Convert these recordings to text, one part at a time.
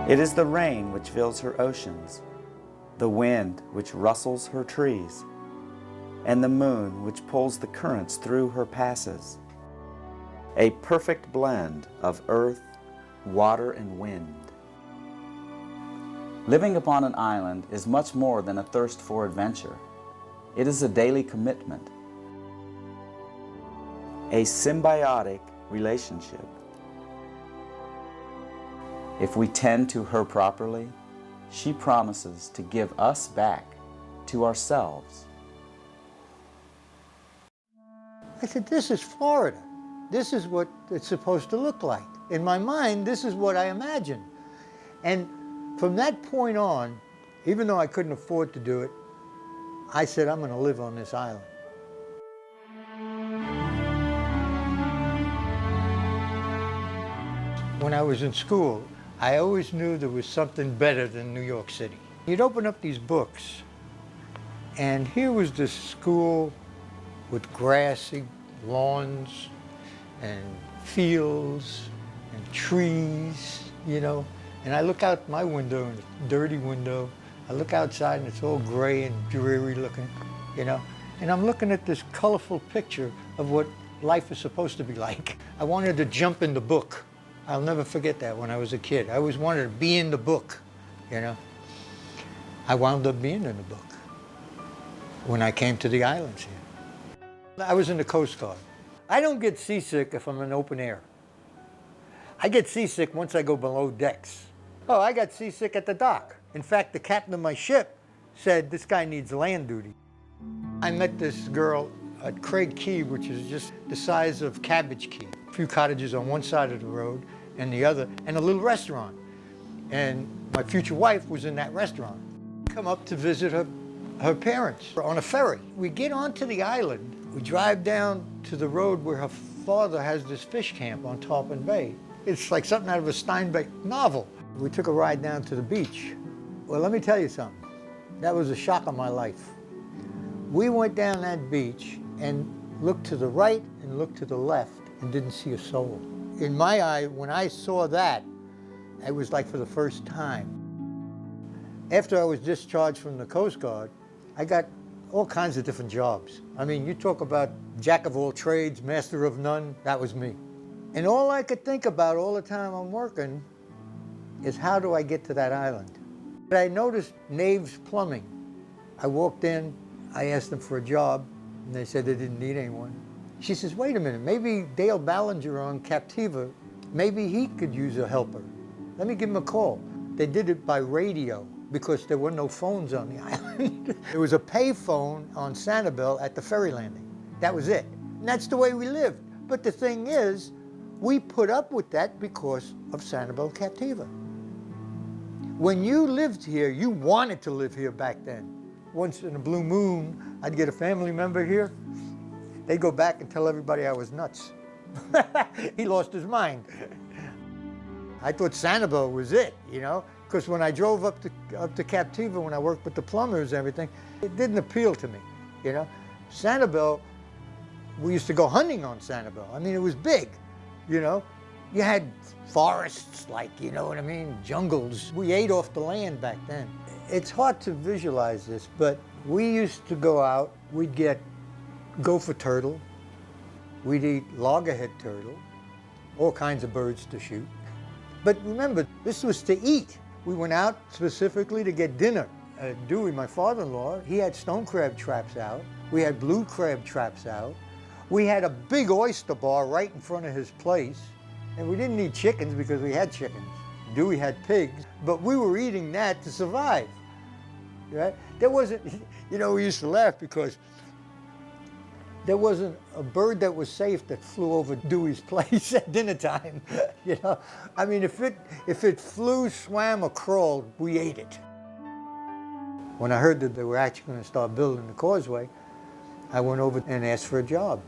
It is the rain which fills her oceans, the wind which rustles her trees, and the moon which pulls the currents through her passes. A perfect blend of earth, water, and wind. Living upon an island is much more than a thirst for adventure. It is a daily commitment, a symbiotic relationship. If we tend to her properly, she promises to give us back to ourselves. I said, this is Florida. This is what it's supposed to look like. In my mind, this is what I imagined. And from that point on, even though I couldn't afford to do it, I said, I'm going to live on this island. When I was in school, I always knew there was something better than New York City. You'd open up these books, and here was this school with grassy lawns and fields and trees, you know. And I look out my window, and it's a dirty window. I look outside, and it's all gray and dreary looking, you know. And I'm looking at this colorful picture of what life is supposed to be like. I wanted to jump in the book. I'll never forget that when I was a kid. I always wanted to be in the book, you know. I wound up being in the book when I came to the islands here. I was in the Coast Guard. I don't get seasick if I'm in open air. I get seasick once I go below decks. Oh, I got seasick at the dock. In fact, the captain of my ship said, this guy needs land duty. I met this girl at Craig Key, which is just the size of Cabbage Key. A few cottages on one side of the road and the other, and a little restaurant. And my future wife was in that restaurant. Come up to visit her parents on a ferry. We get onto the island. We drive down to the road where her father has this fish camp on Tarpon Bay. It's like something out of a Steinbeck novel. We took a ride down to the beach. Well, let me tell you something. That was a shock of my life. We went down that beach and looked to the right and looked to the left and didn't see a soul. In my eye, when I saw that, it was like for the first time. After I was discharged from the Coast Guard, I got all kinds of different jobs. I mean, you talk about jack of all trades, master of none, that was me. And all I could think about all the time I'm working is how do I get to that island? But I noticed Nave's Plumbing. I walked in, I asked them for a job, and they said they didn't need anyone. She says, wait a minute, maybe Dale Ballinger on Captiva, maybe he could use a helper. Let me give him a call. They did it by radio because there were no phones on the island. There was a pay phone on Sanibel at the ferry landing. That was it. And that's the way we lived. But the thing is, we put up with that because of Sanibel Captiva. When you lived here, you wanted to live here back then. Once in a blue moon, I'd get a family member here. They'd go back and tell everybody I was nuts. He lost his mind. I thought Sanibel was it, you know, because when I drove up to Captiva, when I worked with the plumbers and everything, it didn't appeal to me, you know. Sanibel, we used to go hunting on Sanibel. I mean, it was big, you know. You had forests, like, you know what I mean, jungles. We ate off the land back then. It's hard to visualize this, but we used to go out, we'd get gopher turtle, we'd eat loggerhead turtle, all kinds of birds to shoot. But remember, this was to eat. We went out specifically to get dinner. Dewey, my father-in-law, he had stone crab traps out. We had blue crab traps out. We had a big oyster bar right in front of his place. And we didn't need chickens because we had chickens. Dewey had pigs, but we were eating that to survive, right? There wasn't, you know, we used to laugh because there wasn't a bird that was safe that flew over Dewey's place at dinner time, you know? I mean, if it flew, swam, or crawled, we ate it. When I heard that they were actually going to start building the causeway, I went over and asked for a job.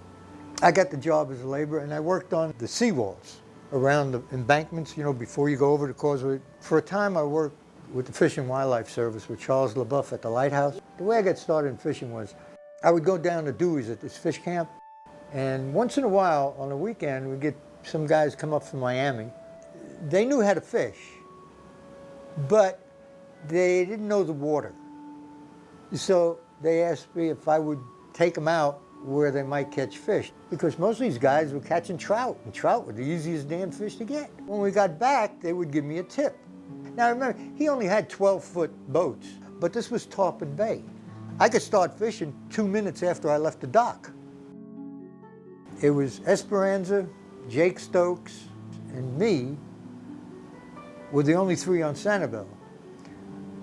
I got the job as a laborer, and I worked on the seawalls around the embankments, you know, before you go over the causeway. For a time, I worked with the Fish and Wildlife Service with Charles LaBeouf at the lighthouse. The way I got started in fishing was I would go down to Dewey's at this fish camp, and once in a while, on the weekend, we'd get some guys come up from Miami. They knew how to fish, but they didn't know the water. So they asked me if I would take them out where they might catch fish, because most of these guys were catching trout, and trout were the easiest damn fish to get. When we got back, they would give me a tip. Now remember, he only had 12-foot boats, but this was Tarpon Bay. I could start fishing 2 minutes after I left the dock. It was Esperanza, Jake Stokes, and me were the only three on Sanibel.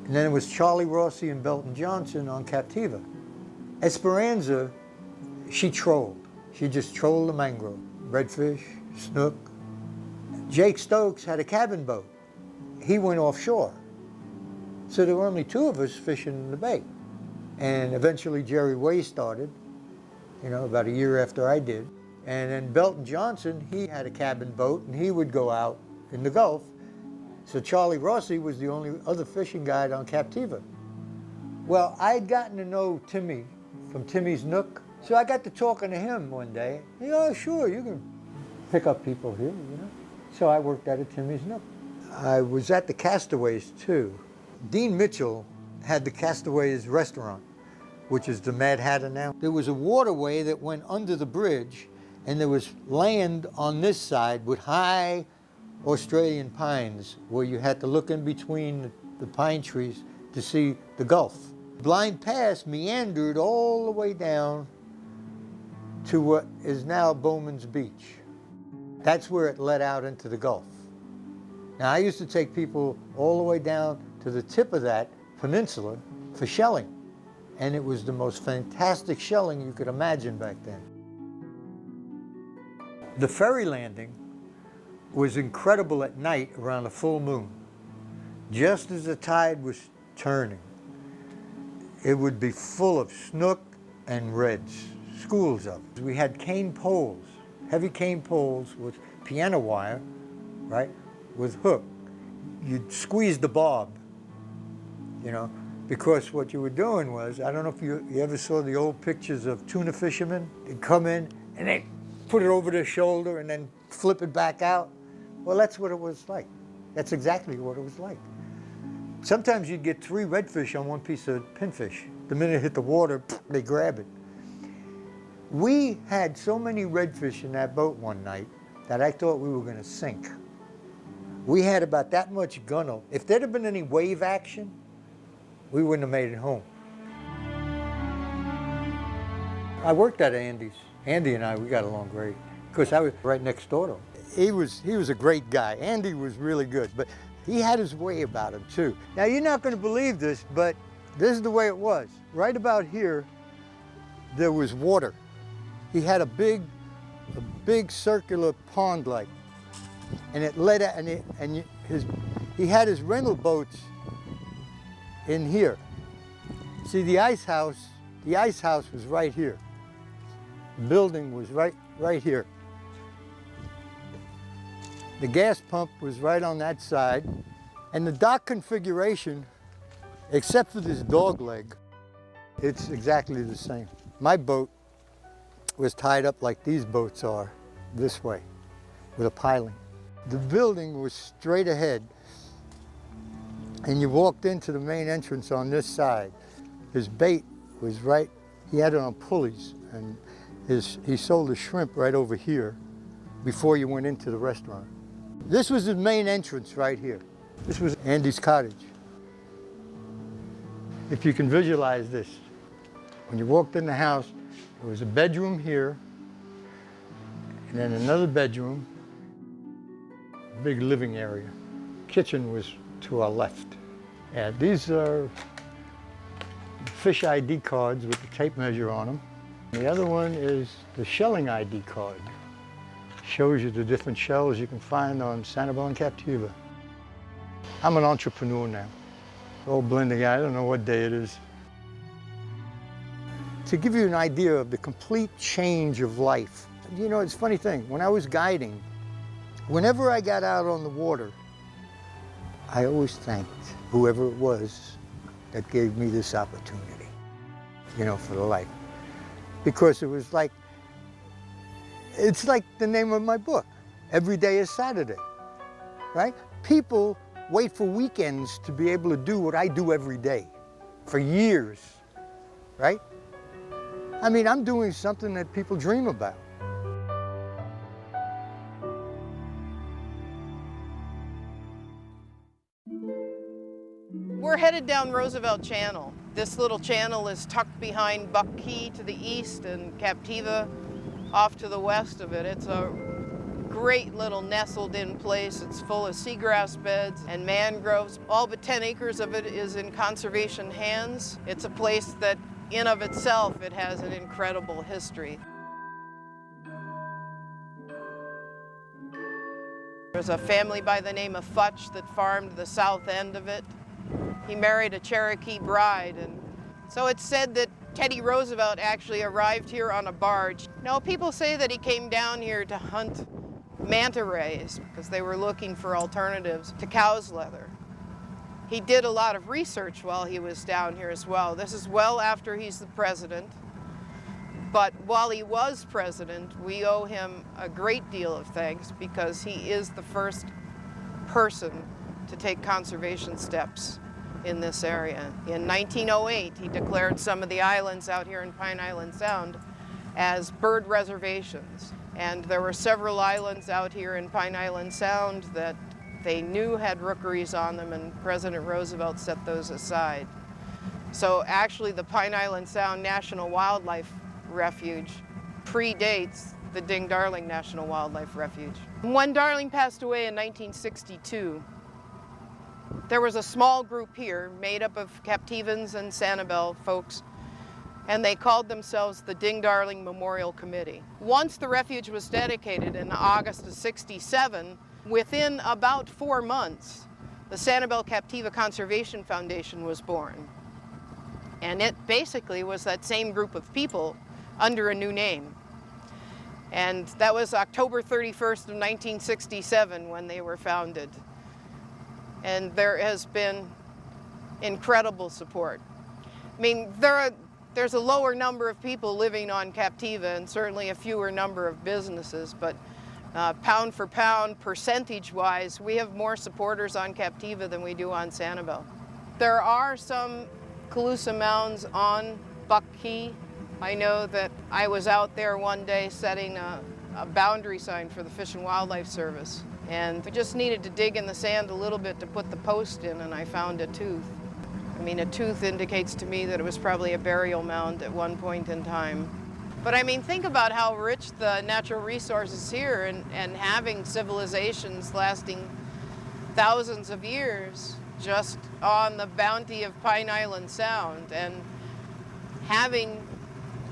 And then it was Charlie Rossi and Belton Johnson on Captiva. Esperanza, she trolled. She just trolled the mangrove. Redfish, snook. Jake Stokes had a cabin boat. He went offshore. So there were only two of us fishing in the bay. And eventually Jerry Way started, about a year after I did. And then Belton Johnson, he had a cabin boat and he would go out in the Gulf. So Charlie Rossi was the only other fishing guide on Captiva. Well, I had gotten to know Timmy from Timmy's Nook. So I got to talking to him one day. Sure, you can pick up people here, So I worked out at Timmy's Nook. I was at the Castaways too. Dean Mitchell had the Castaways restaurant, which is the Mad Hatter now. There was a waterway that went under the bridge, and there was land on this side with high Australian pines where you had to look in between the pine trees to see the Gulf. Blind Pass meandered all the way down to what is now Bowman's Beach. That's where it led out into the Gulf. Now, I used to take people all the way down to the tip of that peninsula for shelling, and it was the most fantastic shelling you could imagine back then. The ferry landing was incredible at night around a full moon. Just as the tide was turning, it would be full of snook and reds, schools of them. We had cane poles, heavy cane poles with piano wire, right, with hook. You'd squeeze the bob, because what you were doing was, I don't know if you ever saw the old pictures of tuna fishermen. They'd come in and they'd put it over their shoulder and then flip it back out. Well, that's what it was like. That's exactly what it was like. Sometimes you'd get 3 redfish on one piece of pinfish. The minute it hit the water, they grab it. We had so many redfish in that boat one night that I thought we were going to sink. We had about that much gunnel. If there'd have been any wave action, we wouldn't have made it home. I worked at Andy's. Andy and I, we got along great, because I was right next door to him. He was a great guy. Andy was really good, but he had his way about him too. Now, you're not going to believe this, but this is the way it was. Right about here, there was water. He had a big circular pond-like, and it led out, he had his rental boats in here. See, the ice house was right here. The building was right here. The gas pump was right on that side, and the dock configuration, except for this dog leg, it's exactly the same. My boat was tied up like these boats are, this way, with a piling. The building was straight ahead, and you walked into the main entrance on this side. His bait was right, he had it on pulleys, and he sold the shrimp right over here before you went into the restaurant. This was the main entrance right here. This was Andy's cottage. If you can visualize this, when you walked in the house, there was a bedroom here, and then another bedroom, a big living area. Kitchen was to our left. And these are fish ID cards with the tape measure on them. The other one is the shelling ID card. Shows you the different shells you can find on Sanibel and Captiva. I'm an entrepreneur now. All blending, I don't know what day it is. To give you an idea of the complete change of life, it's a funny thing. When I was guiding, whenever I got out on the water, I always thanked whoever it was that gave me this opportunity, for the life. Because it was like, it's like the name of my book, Every Day is Saturday, right? People wait for weekends to be able to do what I do every day for years, right? I mean, I'm doing something that people dream about. We're headed down Roosevelt Channel. This little channel is tucked behind Buck Key to the east and Captiva off to the west of it. It's a great little nestled-in place. It's full of seagrass beds and mangroves. All but 10 acres of it is in conservation hands. It's a place that, in of itself, it has an incredible history. There's a family by the name of Futch that farmed the south end of it. He married a Cherokee bride, and so it's said that Teddy Roosevelt actually arrived here on a barge. Now, people say that he came down here to hunt manta rays because they were looking for alternatives to cow's leather. He did a lot of research while he was down here as well. This is well after he's the president. But while he was president, we owe him a great deal of thanks because he is the first person to take conservation steps in this area. In 1908, he declared some of the islands out here in Pine Island Sound as bird reservations. And there were several islands out here in Pine Island Sound that they knew had rookeries on them, and President Roosevelt set those aside. So actually the Pine Island Sound National Wildlife Refuge predates the Ding Darling National Wildlife Refuge. When Darling passed away in 1962, there was a small group here made up of Captivans and Sanibel folks, and they called themselves the Ding Darling Memorial Committee. Once the refuge was dedicated in August of '67, within about 4 months, the Sanibel Captiva Conservation Foundation was born. And it basically was that same group of people under a new name. And that was October 31st of 1967 when they were founded. And there has been incredible support. I mean, there's a lower number of people living on Captiva and certainly a fewer number of businesses, but pound for pound, percentage-wise, we have more supporters on Captiva than we do on Sanibel. There are some Calusa mounds on Buck Key. I know that I was out there one day setting a boundary sign for the Fish and Wildlife Service, and we just needed to dig in the sand a little bit to put the post in, and I found a tooth. I mean, a tooth indicates to me that it was probably a burial mound at one point in time. But I mean, think about how rich the natural resources here and having civilizations lasting thousands of years just on the bounty of Pine Island Sound, and having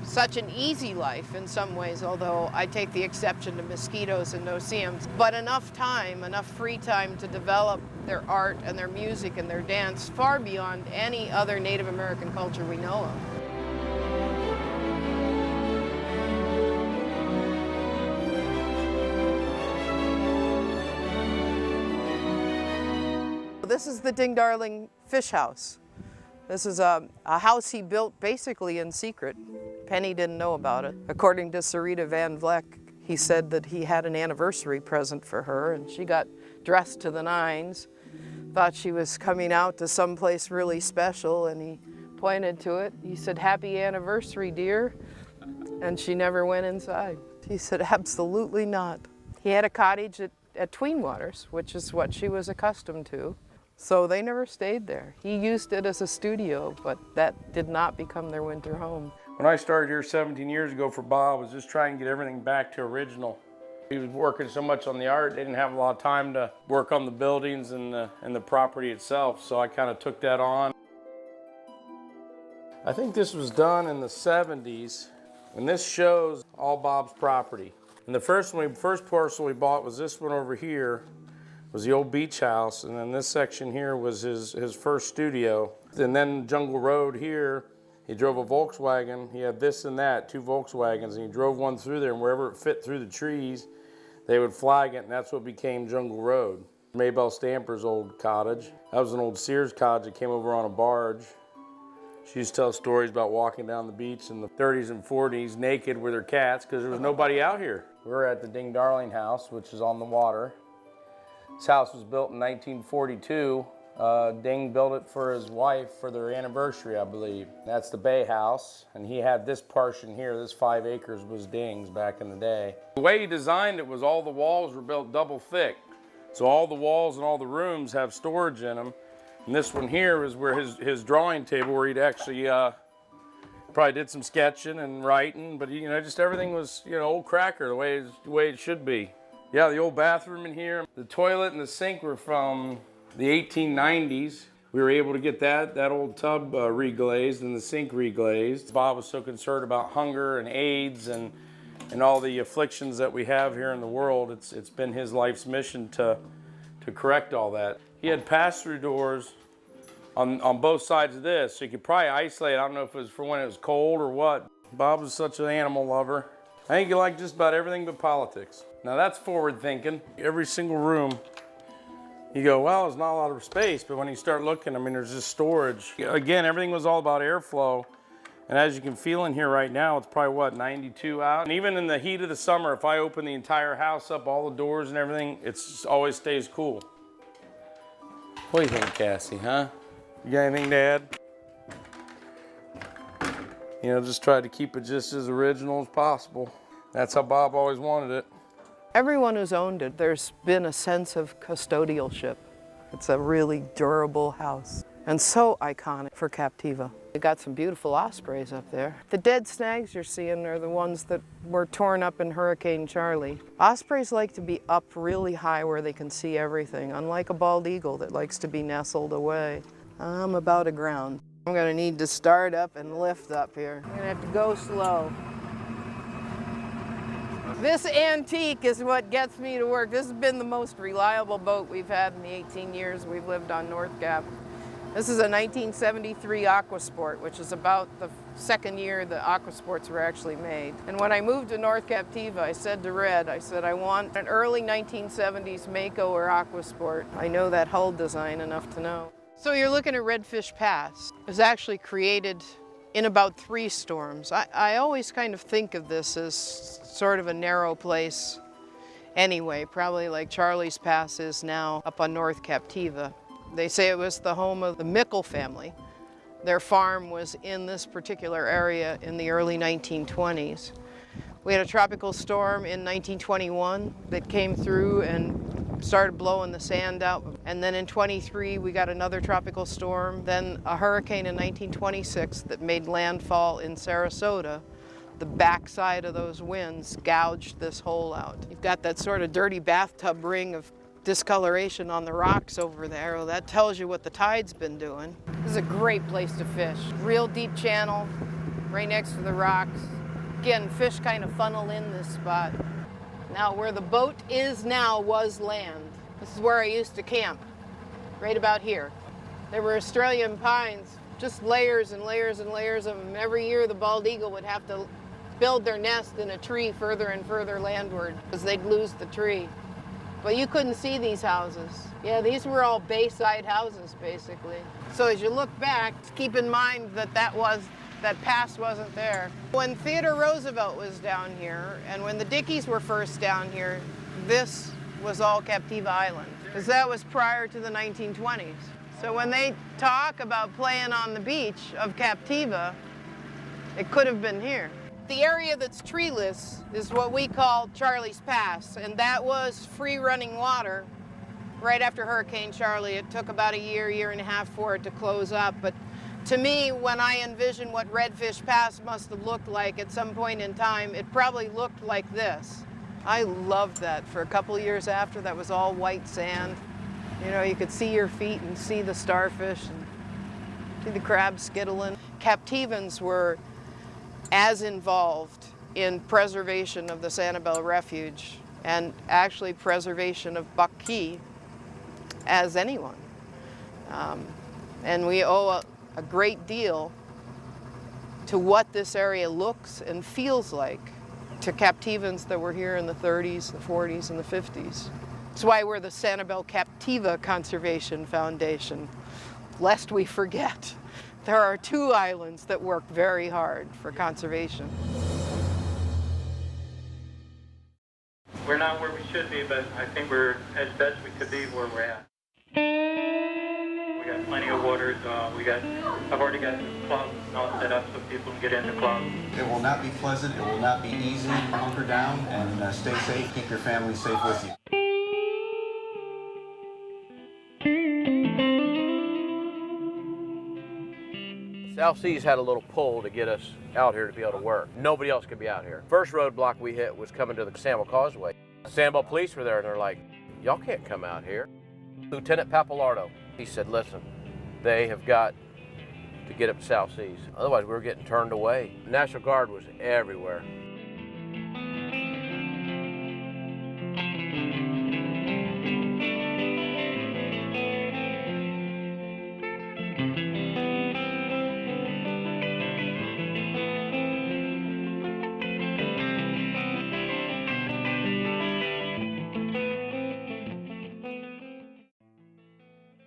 such an easy life in some ways, although I take the exception to mosquitoes and no-see-ums, but enough time, enough free time to develop their art and their music and their dance far beyond any other Native American culture we know of. This is the Ding Darling Fish House. This is a house he built basically in secret. Penny didn't know about it. According to Sarita Van Vleck, he said that he had an anniversary present for her, and she got dressed to the nines, thought she was coming out to someplace really special, and he pointed to it. He said, "Happy anniversary, dear." And she never went inside. He said, "Absolutely not." He had a cottage at Tweenwaters, which is what she was accustomed to. So they never stayed there. He used it as a studio, but that did not become their winter home. When I started here 17 years ago for Bob, I was just trying to get everything back to original. He was working so much on the art, they didn't have a lot of time to work on the buildings and the property itself, so I kind of took that on. I think this was done in the 70s, and this shows all Bob's property. And the first parcel we bought was this one over here. Was the old beach house, and then this section here was his first studio. And then Jungle Road here, he drove a Volkswagen. He had this and that, 2 Volkswagens, and he drove one through there, and wherever it fit through the trees, they would flag it, and that's what became Jungle Road. Maybelle Stamper's old cottage. That was an old Sears cottage that came over on a barge. She used to tell stories about walking down the beach in the 30s and 40s naked with her cats because there was nobody out here. We're at the Ding Darling house, which is on the water. This house was built in 1942. Ding built it for his wife for their anniversary, I believe. That's the Bay House, and he had this portion here, this 5 acres was Ding's back in the day. The way he designed it was all the walls were built double thick. So all the walls and all the rooms have storage in them. And this one here is where his drawing table, where he'd actually probably did some sketching and writing, but just everything was, old cracker, the way it should be. Yeah, the old bathroom in here. The toilet and the sink were from the 1890s. We were able to get that old tub reglazed and the sink reglazed. Bob was so concerned about hunger and AIDS and all the afflictions that we have here in the world. It's been his life's mission to correct all that. He had pass-through doors on both sides of this, so you could probably isolate. I don't know if it was for when it was cold or what. Bob was such an animal lover. I think he liked just about everything but politics. Now that's forward thinking. Every single room, you go, well, there's not a lot of space, but when you start looking, there's just storage. Again, everything was all about airflow. And as you can feel in here right now, it's probably 92 out. And even in the heat of the summer, if I open the entire house up, all the doors and everything, it always stays cool. What do you think, Cassie, huh? You got anything to add? Just try to keep it just as original as possible. That's how Bob always wanted it. Everyone who's owned it, there's been a sense of custodialship. It's a really durable house and so iconic for Captiva. We got some beautiful ospreys up there. The dead snags you're seeing are the ones that were torn up in Hurricane Charlie. Ospreys like to be up really high where they can see everything, unlike a bald eagle that likes to be nestled away. I'm about aground. I'm gonna need to start up and lift up here. I'm gonna have to go slow. This antique is what gets me to work. This has been the most reliable boat we've had in the 18 years we've lived on North Cap. This is a 1973 Aquasport, which is about the second year the Aquasports were actually made. And when I moved to North Captiva, I said to Red, I want an early 1970s Mako or Aquasport. I know that hull design enough to know. So you're looking at Redfish Pass. It was actually created in about 3 storms. I always kind of think of this as sort of a narrow place anyway, probably like Charlie's Pass is now up on North Captiva. They say it was the home of the Mickle family. Their farm was in this particular area in the early 1920s. We had a tropical storm in 1921 that came through and started blowing the sand out. And then in 23, we got another tropical storm, then a hurricane in 1926 that made landfall in Sarasota. The backside of those winds gouged this hole out. You've got that sort of dirty bathtub ring of discoloration on the rocks over there. Well, that tells you what the tide's been doing. This is a great place to fish. Real deep channel, right next to the rocks. Again, fish kind of funnel in this spot. Now, where the boat is now was land. This is where I used to camp, right about here. There were Australian pines, just layers and layers and layers of them. Every year the bald eagle would have to build their nest in a tree further and further landward because they'd lose the tree. But you couldn't see these houses. Yeah, these were all bayside houses, basically. So as you look back, keep in mind that that pass wasn't there. When Theodore Roosevelt was down here, and when the Dickies were first down here, this was all Captiva Island, because that was prior to the 1920s. So when they talk about playing on the beach of Captiva, it could have been here. The area that's treeless is what we call Charlie's Pass, and that was free running water right after Hurricane Charlie. It took about a year and a half for it to close up, but to me, when I envision what Redfish Pass must have looked like at some point in time, it probably looked like this. I loved that. For a couple of years after, that was all white sand. You could see your feet and see the starfish and see the crabs skittling. Captivans were as involved in preservation of the Sanibel Refuge and actually preservation of Buck Key as anyone. And we owe a great deal to what this area looks and feels like to Captivans that were here in the 30s, the 40s, and the 50s. That's why we're the Sanibel Captiva Conservation Foundation, lest we forget. There are 2 islands that work very hard for conservation. We're not where we should be, but I think we're as best we could be where we're at. We got plenty of waters. I've already got clubs all set up so people can get in the club. It will not be pleasant. It will not be easy. Hunker down and stay safe. Keep your family safe with you. South Seas had a little pull to get us out here to be able to work. Nobody else could be out here. First roadblock we hit was coming to the Sandwell Causeway. Sandwell police were there and they're like, y'all can't come out here. Lieutenant Papalardo, he said, listen, they have got to get up to South Seas. Otherwise, we were getting turned away. The National Guard was everywhere.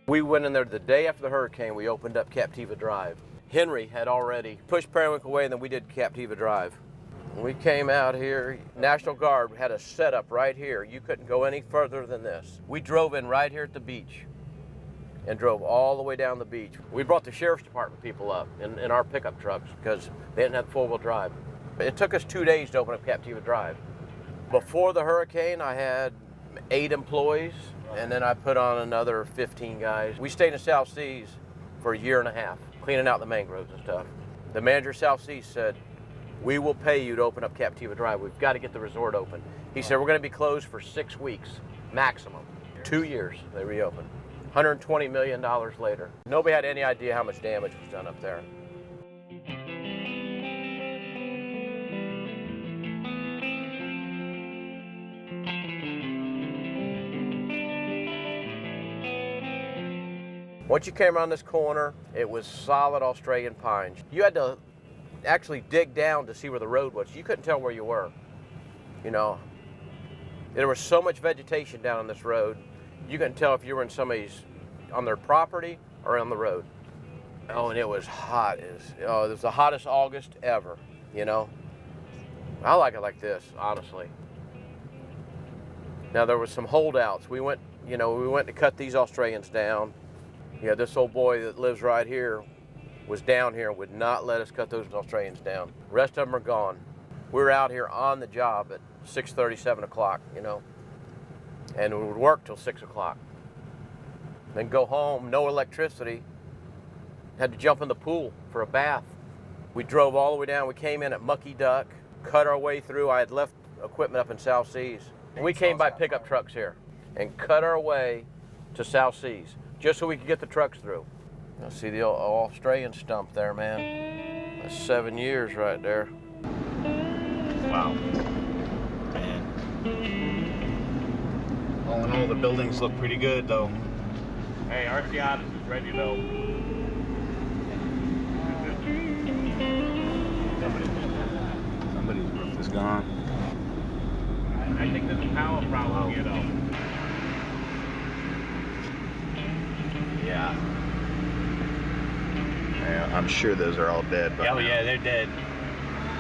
We went in there the day after the hurricane. We opened up Captiva Drive. Henry had already pushed Periwinkle away, and then we did Captiva Drive. When we came out here, National Guard had a setup right here. You couldn't go any further than this. We drove in right here at the beach and drove all the way down the beach. We brought the Sheriff's Department people up in our pickup trucks because they didn't have four-wheel drive. It took us 2 days to open up Captiva Drive. Before the hurricane, I had 8 employees. And then I put on another 15 guys. We stayed in South Seas for a year and a half, cleaning out the mangroves and stuff. The manager of South Seas said, we will pay you to open up Captiva Drive. We've got to get the resort open. He said, we're going to be closed for 6 weeks, maximum. 2 years, they reopened. $120 million later. Nobody had any idea how much damage was done up there. Once you came around this corner, it was solid Australian pines. You had to actually dig down to see where the road was. You couldn't tell where you were, you know. There was so much vegetation down on this road, you couldn't tell if you were in on their property or on the road. Oh, and it was hot. It was the hottest August ever, you know. I like it like this, honestly. Now, there was some holdouts. We went to cut these Australians down. Yeah, this old boy that lives right here was down here and would not let us cut those Australians down. The rest of them are gone. We were out here on the job at 6:30, 7 o'clock, you know, and we would work till 6 o'clock. Then go home, no electricity, had to jump in the pool for a bath. We drove all the way down. We came in at Mucky Duck, cut our way through. I had left equipment up in South Seas. And we came by pickup trucks here and cut our way to South Seas, just so we could get the trucks through. Now see the old Australian stump there, man. That's 7 years right there. Wow. Man. All in all, the buildings look pretty good, though. Hey, Archeotis is ready, though. Somebody's roof is gone. I think there's a power problem here, though. Yeah. I'm sure those are all dead. Oh yeah, they're dead.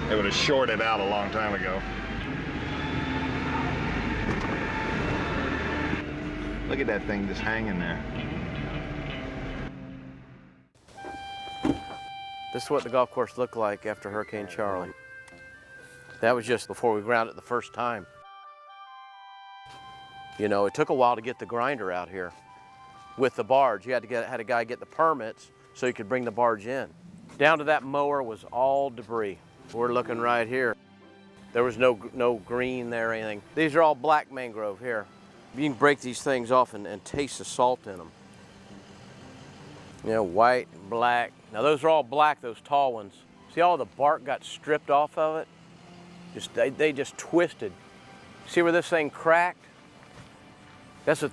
They would have shorted out a long time ago. Look at that thing just hanging there. This is what the golf course looked like after Hurricane Charlie. That was just before we ground it the first time. You know, it took a while to get the grinder out here with the barge. You had a guy get the permits so you could bring the barge in. Down to that mower was all debris. We're looking right here. There was no green there or anything. These are all black mangrove here. You can break these things off and taste the salt in them. You know, white and black. Now those are all black, those tall ones. See all the bark got stripped off of it? They just twisted. See where this thing cracked? That's what,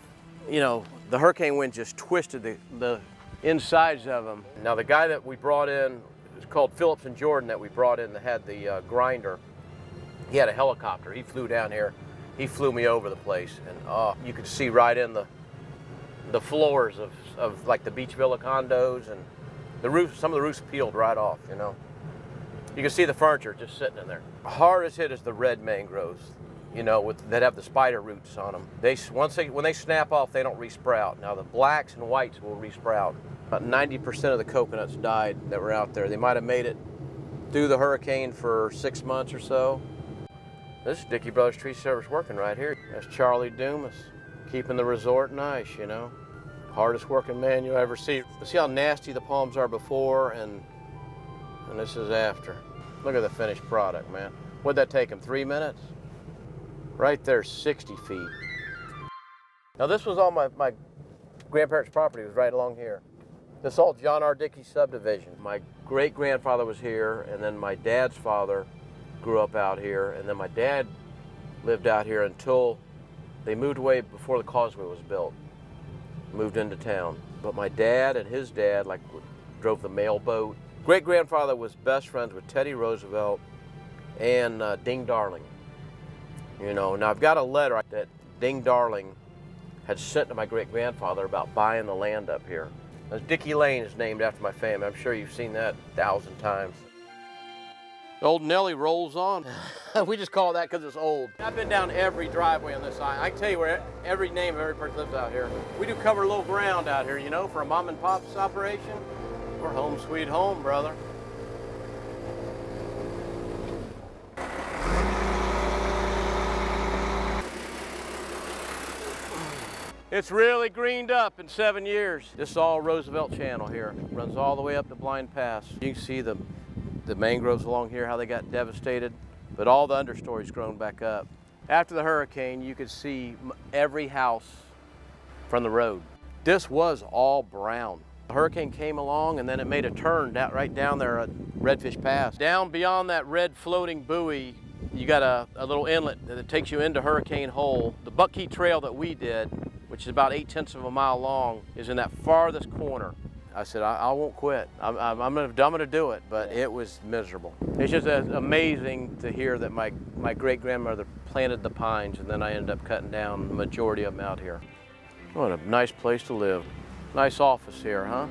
you know, the hurricane wind just twisted the insides of them. Now the guy that we brought in, it's called Phillips and Jordan, that we brought in that had the grinder. He had a helicopter. He flew down here. He flew me over the place, and you could see right in the floors of like the beach villa condos, and the roof. Some of the roofs peeled right off. You know, you can see the furniture just sitting in there. Hardest hit is the red mangroves. you know, that have the spider roots on them. When they snap off, they don't resprout. Now the blacks and whites will resprout. About 90% of the coconuts died that were out there. They might have made it through the hurricane for 6 months or so. This is Dickey Brothers Tree Service working right here. That's Charlie Dumas, keeping the resort nice, you know. Hardest working man you'll ever see. See how nasty the palms are before and this is after. Look at the finished product, man. What'd that take him, 3 minutes? Right there, 60 feet. Now this was all my grandparents' property was right along here. This is all John R. Dickey subdivision. My great-grandfather was here, and then my dad's father grew up out here, and then my dad lived out here until they moved away before the causeway was built. Moved into town. But my dad and his dad drove the mail boat. Great-grandfather was best friends with Teddy Roosevelt and Ding Darling. You know, now I've got a letter that Ding Darling had sent to my great-grandfather about buying the land up here. Dickey Lane is named after my family. I'm sure you've seen that 1,000 times. Old Nellie rolls on. We just call it that because it's old. I've been down every driveway on this side. I can tell you where every name of every person lives out here. We do cover a little ground out here, you know, for a mom and pop's operation. We're home sweet home, brother. It's really greened up in 7 years. This is all Roosevelt Channel here. It runs all the way up to Blind Pass. You can see the mangroves along here, how they got devastated, but all the understory's grown back up. After the hurricane, you could see every house from the road. This was all brown. The hurricane came along and then it made a turn right down there at Redfish Pass. Down beyond that red floating buoy, you got a little inlet that takes you into Hurricane Hole. The Buckheat Trail that we did, which is about 0.8 of a mile long, is in that farthest corner. I said, I won't quit. I'm gonna do it, but it was miserable. It's just amazing to hear that my great-grandmother planted the pines, and then I ended up cutting down the majority of them out here. What a nice place to live. Nice office here, huh?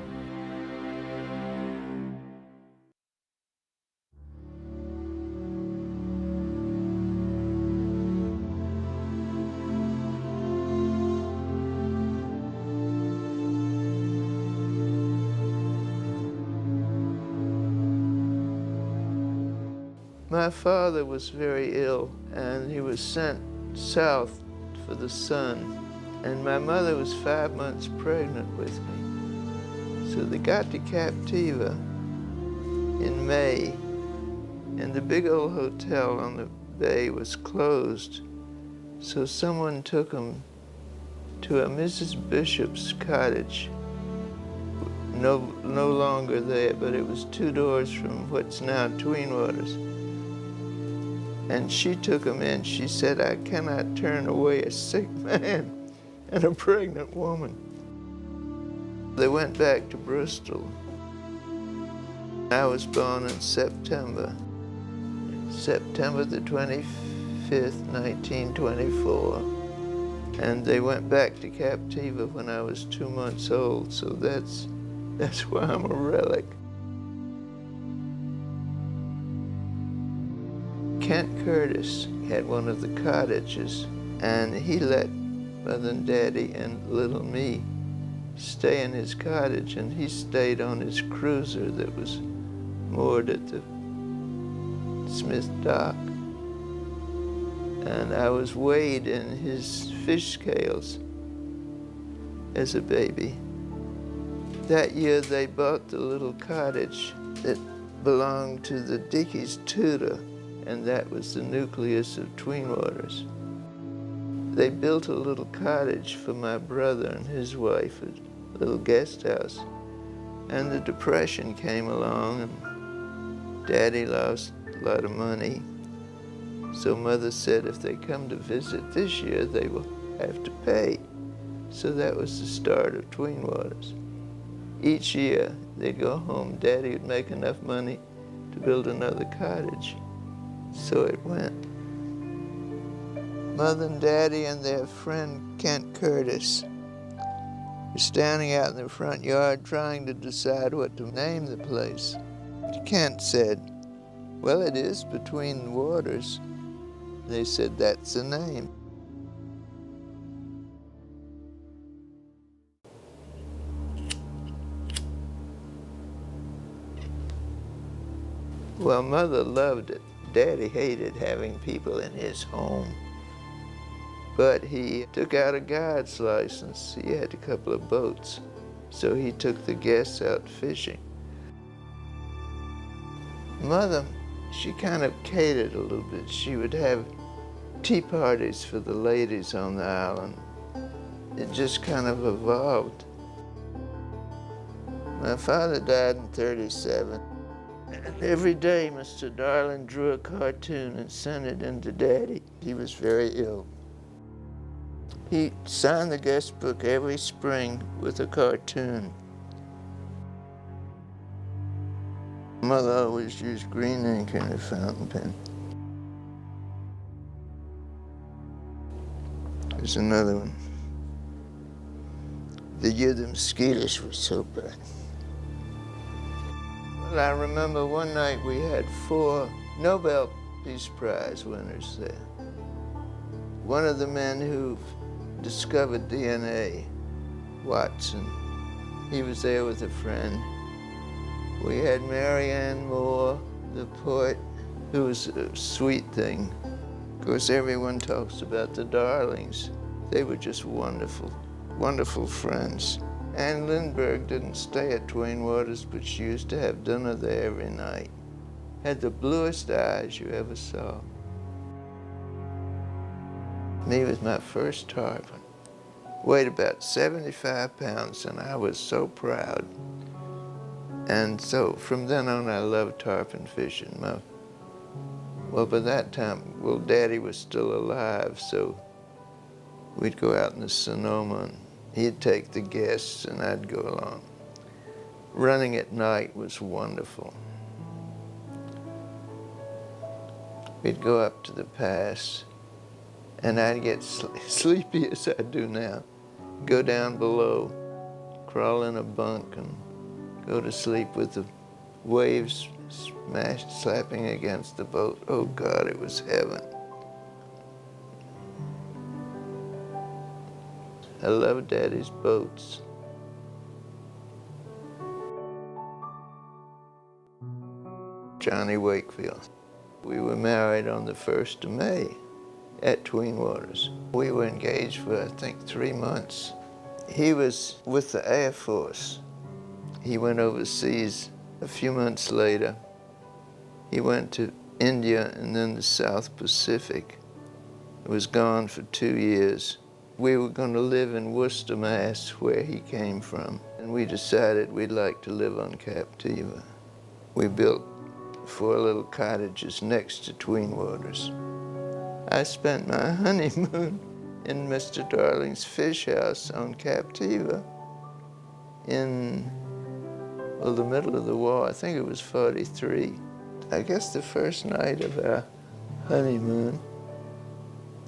My father was very ill, and he was sent south for the sun. And my mother was 5 months pregnant with me. So they got to Captiva in May, and the big old hotel on the bay was closed. So someone took them to a Mrs. Bishop's cottage. No longer there, but it was 2 doors from what's now Tween Waters. And she took him in. She said, I cannot turn away a sick man and a pregnant woman. They went back to Bristol. I was born in September the 25th, 1924. And they went back to Captiva when I was 2 months old, so that's why I'm a relic. Kent Curtis had one of the cottages, and he let Mother and Daddy and little me stay in his cottage, and he stayed on his cruiser that was moored at the Smith Dock. And I was weighed in his fish scales as a baby. That year they bought the little cottage that belonged to the Dickey's tutor, and that was the nucleus of Tween Waters. They built a little cottage for my brother and his wife, a little guest house. And the Depression came along, and Daddy lost a lot of money. So Mother said if they come to visit this year, they will have to pay. So that was the start of Tween Waters. Each year, they'd go home. Daddy would make enough money to build another cottage. So it went. Mother and Daddy and their friend Kent Curtis were standing out in the front yard trying to decide what to name the place. Kent said, well, it is between the waters. They said, that's the name. Well, Mother loved it. Daddy hated having people in his home. But he took out a guide's license. He had a couple of boats. So he took the guests out fishing. Mother, she kind of catered a little bit. She would have tea parties for the ladies on the island. It just kind of evolved. My father died in '37. And every day, Mr. Darling drew a cartoon and sent it in to Daddy. He was very ill. He signed the guest book every spring with a cartoon. Mother always used green ink in her fountain pen. There's another one. The year the mosquitoes were so bad. Well, I remember one night we had 4 Nobel Peace Prize winners there. One of the men who discovered DNA, Watson, he was there with a friend. We had Marianne Moore, the poet, who was a sweet thing. Of course, everyone talks about the Darlings. They were just wonderful, wonderful friends. Anne Lindbergh didn't stay at Twain Waters, but she used to have dinner there every night. Had the bluest eyes you ever saw. Me was my first tarpon. Weighed about 75 pounds, and I was so proud. And so from then on, I loved tarpon fishing. Well, by that time, Daddy was still alive, so we'd go out in the Sonoma, and he'd take the guests, and I'd go along. Running at night was wonderful. We'd go up to the pass, and I'd get sleepy as I do now. Go down below, crawl in a bunk, and go to sleep with the waves slapping against the boat. Oh God, it was heaven. I love Daddy's boats. Dottie Wakefield. We were married on the 1st of May at Tween Waters. We were engaged for, I think, 3 months. He was with the Air Force. He went overseas a few months later. He went to India and then the South Pacific. He was gone for 2 years. We were going to live in Worcester, Mass, where he came from. And we decided we'd like to live on Captiva. We built 4 little cottages next to Tween Waters. I spent my honeymoon in Mr. Darling's fish house on Captiva in, well, the middle of the war. I think it was '43. I guess the first night of our honeymoon,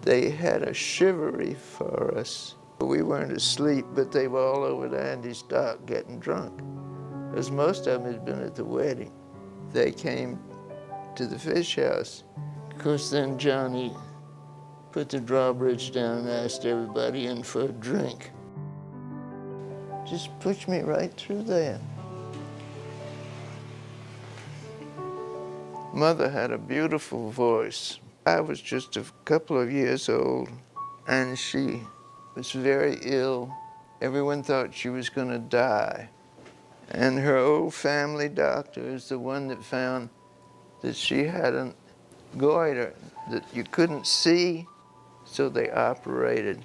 they had a chivalry for us. We weren't asleep, but they were all over the Andy's dock getting drunk, because most of them had been at the wedding. They came to the fish house. Of course, then Johnny put the drawbridge down and asked everybody in for a drink. Just pushed me right through there. Mother had a beautiful voice. I was just a couple of years old, and she was very ill. Everyone thought she was going to die. And her old family doctor is the one that found that she had a goiter that you couldn't see, so they operated.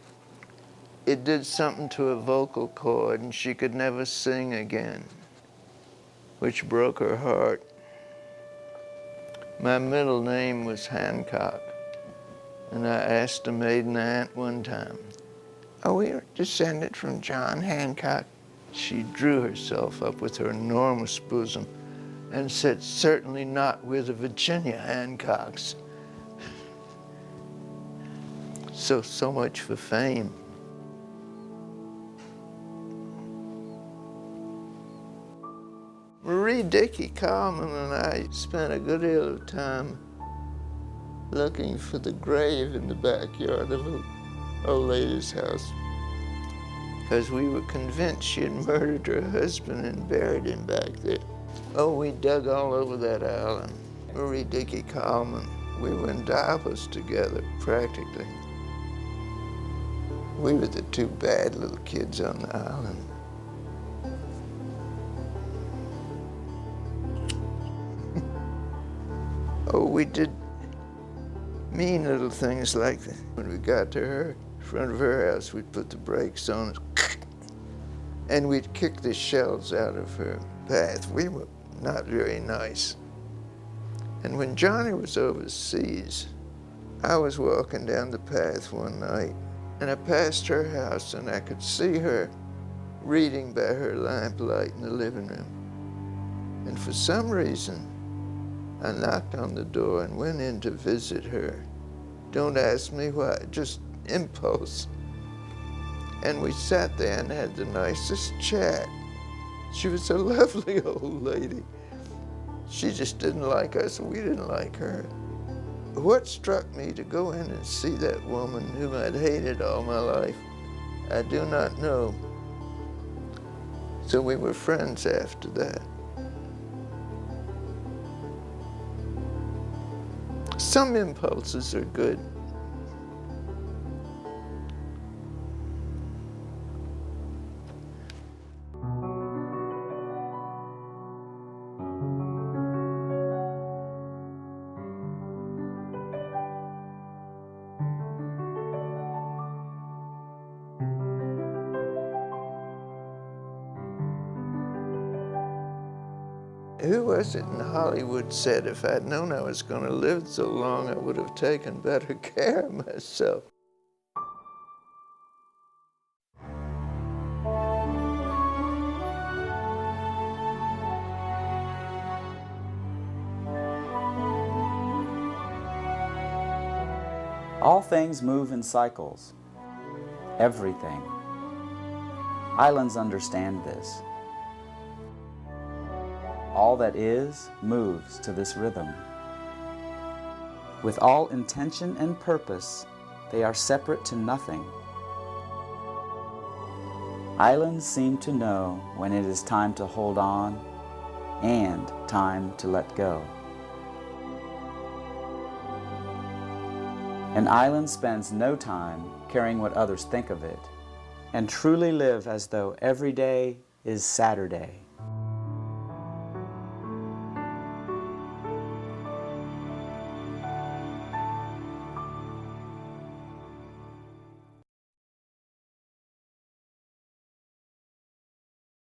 It did something to her vocal cord, and she could never sing again, which broke her heart. My middle name was Hancock, and I asked a maiden aunt one time, "Are we descended from John Hancock?" She drew herself up with her enormous bosom and said, "Certainly not, we're the Virginia Hancocks." So much for fame. Marie Dickey Coleman and I spent a good deal of time looking for the grave in the backyard of an old lady's house, because we were convinced she had murdered her husband and buried him back there. Oh, we dug all over that island. Marie Dickey Coleman, we were in diapers together, practically. We were the two bad little kids on the island. Oh, we did mean little things like that. When we got to her, in front of her house, we'd put the brakes on and we'd kick the shells out of her path. We were not very nice. And when Johnny was overseas, I was walking down the path one night, and I passed her house, and I could see her reading by her lamplight in the living room. And for some reason, I knocked on the door and went in to visit her. Don't ask me why, just impulse. And we sat there and had the nicest chat. She was a lovely old lady. She just didn't like us, and we didn't like her. What struck me to go in and see that woman whom I'd hated all my life, I do not know. So we were friends after that. Some impulses are good. Who was it in Hollywood said, if I'd known I was going to live so long, I would have taken better care of myself? All things move in cycles. Everything. Islands understand this. All that is moves to this rhythm. With all intention and purpose, they are separate to nothing. Islands seem to know when it is time to hold on and time to let go. An island spends no time caring what others think of it, and truly live as though every day is Saturday.